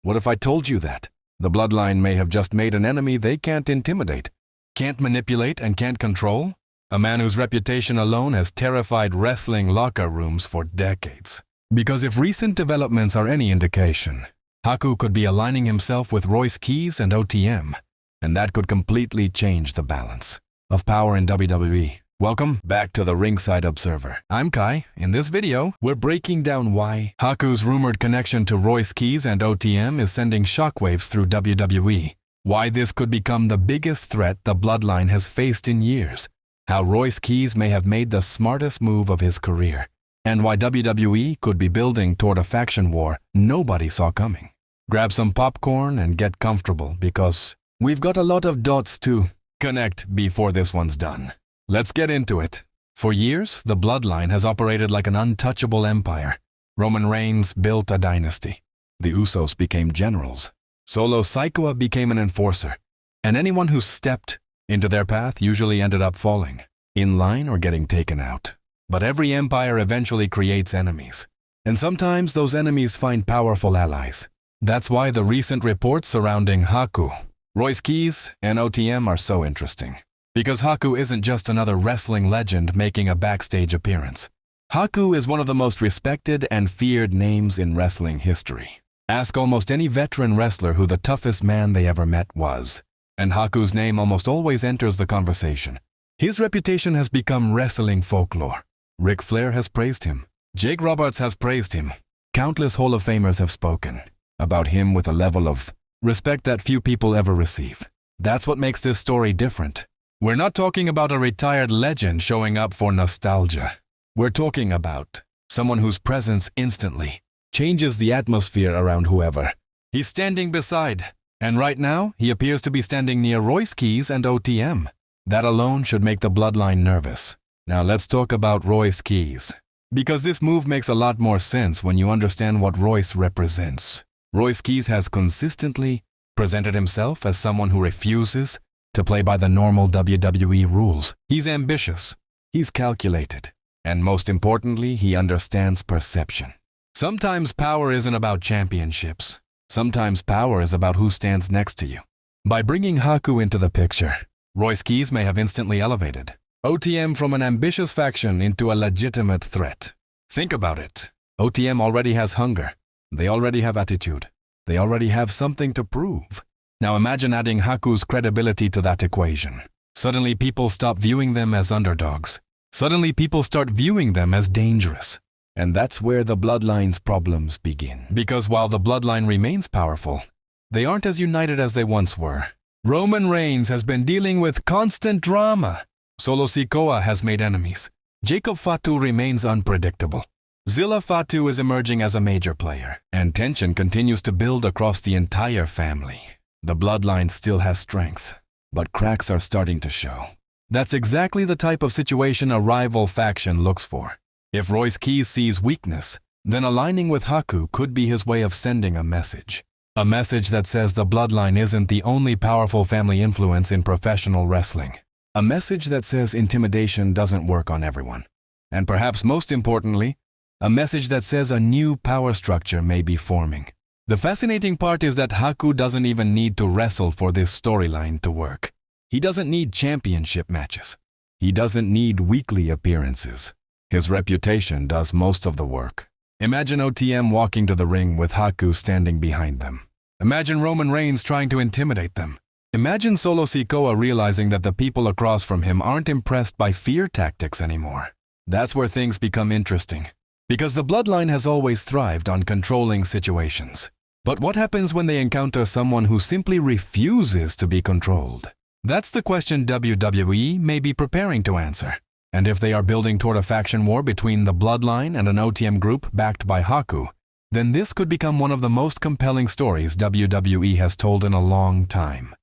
What if I told you that? The Bloodline may have just made an enemy they can't intimidate, can't manipulate, and can't control? A man whose reputation alone has terrified wrestling locker rooms for decades. Because if recent developments are any indication, Haku could be aligning himself with Royce Keys and OTM, and that could completely change the balance of power in WWE. Welcome back to the Ringside Observer. I'm Kai. In this video, we're breaking down why Haku's rumored connection to Royce Keys and OTM is sending shockwaves through WWE, why this could become the biggest threat the Bloodline has faced in years, how Royce Keys may have made the smartest move of his career, and why WWE could be building toward a faction war nobody saw coming. Grab some popcorn and get comfortable because we've got a lot of dots to connect before this one's done. Let's get into it. For years, the Bloodline has operated like an untouchable empire. Roman Reigns built a dynasty. The Usos became generals. Solo Sikoa became an enforcer. And anyone who stepped into their path usually ended up falling, in line or getting taken out. But every empire eventually creates enemies. And sometimes those enemies find powerful allies. That's why the recent reports surrounding Haku, Royce Keys, and OTM are so interesting. Because Haku isn't just another wrestling legend making a backstage appearance. Haku is one of the most respected and feared names in wrestling history. Ask almost any veteran wrestler who the toughest man they ever met was, and Haku's name almost always enters the conversation. His reputation has become wrestling folklore. Ric Flair has praised him. Jake Roberts has praised him. Countless Hall of Famers have spoken about him with a level of respect that few people ever receive. That's what makes this story different. We're not talking about a retired legend showing up for nostalgia. We're talking about someone whose presence instantly changes the atmosphere around whoever he's standing beside. And right now, he appears to be standing near Royce Keys and OTM. That alone should make the Bloodline nervous. Now let's talk about Royce Keys. Because this move makes a lot more sense when you understand what Royce represents. Royce Keys has consistently presented himself as someone who refuses to play by the normal WWE rules. He's ambitious, he's calculated, and most importantly, he understands perception. Sometimes power isn't about championships. Sometimes power is about who stands next to you. By bringing Haku into the picture, Royce Keys may have instantly elevated OTM from an ambitious faction into a legitimate threat. Think about it. OTM already has hunger. They already have attitude. They already have something to prove. Now imagine adding Haku's credibility to that equation. Suddenly people stop viewing them as underdogs. Suddenly people start viewing them as dangerous. And that's where the Bloodline's problems begin. Because while the Bloodline remains powerful, they aren't as united as they once were. Roman Reigns has been dealing with constant drama. Solo Sikoa has made enemies. Jacob Fatu remains unpredictable. Zilla Fatu is emerging as a major player, and tension continues to build across the entire family. The Bloodline still has strength, but cracks are starting to show. That's exactly the type of situation a rival faction looks for. If Royce Keys sees weakness, then aligning with Haku could be his way of sending a message. A message that says the Bloodline isn't the only powerful family influence in professional wrestling. A message that says intimidation doesn't work on everyone. And perhaps most importantly, a message that says a new power structure may be forming. The fascinating part is that Haku doesn't even need to wrestle for this storyline to work. He doesn't need championship matches. He doesn't need weekly appearances. His reputation does most of the work. Imagine OTM walking to the ring with Haku standing behind them. Imagine Roman Reigns trying to intimidate them. Imagine Solo Sikoa realizing that the people across from him aren't impressed by fear tactics anymore. That's where things become interesting. Because the Bloodline has always thrived on controlling situations. But what happens when they encounter someone who simply refuses to be controlled? That's the question WWE may be preparing to answer. And if they are building toward a faction war between the Bloodline and an OTM group backed by Haku, then this could become one of the most compelling stories WWE has told in a long time.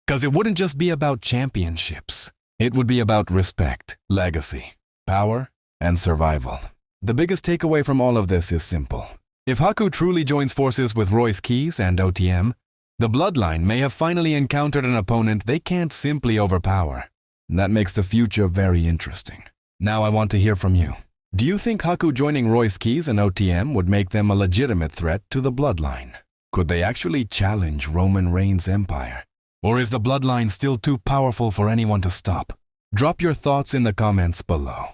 Because it wouldn't just be about championships. It would be about respect, legacy, power, and survival. The biggest takeaway from all of this is simple. If Haku truly joins forces with Royce Keys and OTM, the Bloodline may have finally encountered an opponent they can't simply overpower. That makes the future very interesting. Now I want to hear from you. Do you think Haku joining Royce Keys and OTM would make them a legitimate threat to the Bloodline? Could they actually challenge Roman Reigns' empire? Or is the Bloodline still too powerful for anyone to stop? Drop your thoughts in the comments below.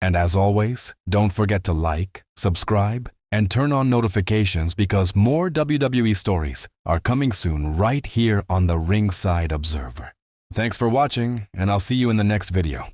And as always, don't forget to like, subscribe, and turn on notifications because more WWE stories are coming soon right here on the Ringside Observer. Thanks for watching, and I'll see you in the next video.